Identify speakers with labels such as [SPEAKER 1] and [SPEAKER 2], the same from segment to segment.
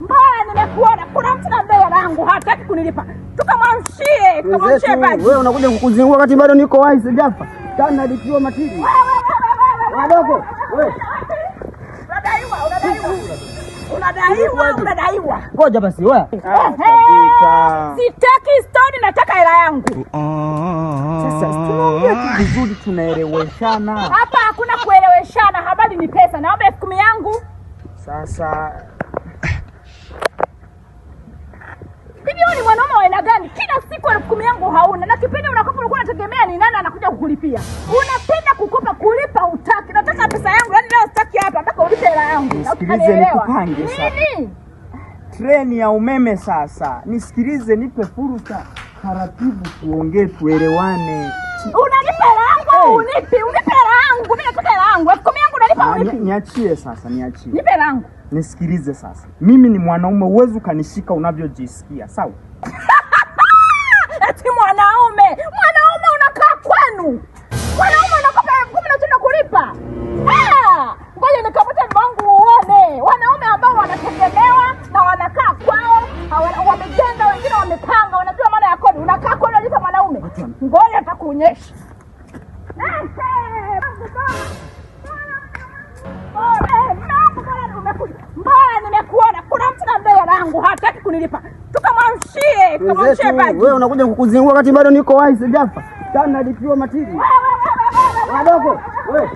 [SPEAKER 1] Mbaya nimekuona kuna mtu na mbele yangu hataki kunilipa. Tukamwamshie baji.
[SPEAKER 2] Wewe unakuja kukuzingua wakati bado niko hai sijafa. Tana dikiwa matili. Wadogo, wewe.
[SPEAKER 1] Unadaiwa.
[SPEAKER 2] Ngoja basi wewe.
[SPEAKER 1] Sitaki story, nataka hela yangu.
[SPEAKER 2] Sasa tunaongea tu vizuri, tunaeleweshana.
[SPEAKER 1] Hapa hakuna kueleweshana, habari ni pesa. Naomba 10,000 yangu.
[SPEAKER 2] Sasa
[SPEAKER 1] hivi wewe ni mwanaume wa aina gani? Kila siku 10,000 yangu hauna. Na kipindi unakopa ulikuwa unategemea ni nani anakuja kukulipia. Unapenda kukopa, kulipa utaki. Nataka pesa yangu. Yaani leo sitaki hapa mpaka ulipe hela yangu.
[SPEAKER 2] Nisikilize nikupange sasa.
[SPEAKER 1] Nini?
[SPEAKER 2] Treni ya umeme sasa. Nisikilize, nipe fursa. Taratibu tuongee, tuelewane.
[SPEAKER 1] Unanipa hela yangu, unipe hela yangu. Mimi nataka hela yangu. 10,000 yangu unalipa unipe.
[SPEAKER 2] Niachie sasa, niachie.
[SPEAKER 1] Nipe hela yangu.
[SPEAKER 2] Nisikilize sasa. Mimi ni mwanaume, uwezo kanishika unavyojisikia, sawa?
[SPEAKER 1] Ati mwanaume unakaa kwenu. Mwanaume unakopa 10,000 unataka kulipa. Ngoja nikapata mbangu uone. Wanaume ambao wanategemewa na wanakaa kwao, wamejenga, wengine wamepanga, wanajua maana ya kodi. Unakaa kwenu unalipa mwanaume. Ngoja nitakuonyesha. Mbaya nimekuona kuna mtu na mbele yangu hataki kunilipa. Tukamwamshie baji.
[SPEAKER 2] Wewe unakuja kukuzingua wakati bado niko hai sijafa. Tana dikiwa matili. Wadogo, wewe.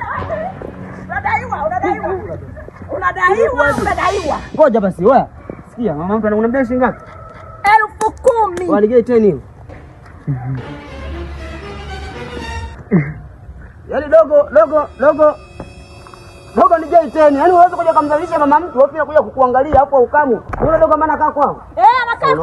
[SPEAKER 1] Unadaiwa.
[SPEAKER 2] Ngoja basi wewe. Sikia, mama mtu anakuambia shilingi ngapi?
[SPEAKER 1] 10,000.
[SPEAKER 2] Waligei tena hiyo. Yaani dogo ni jai tena. Yaani unaweza kuja kumdhalilisha mama mtu, wewe pia kuja kukuangalia hapo ukamu. Yule dogo maana kaa kwao.
[SPEAKER 1] Anakaa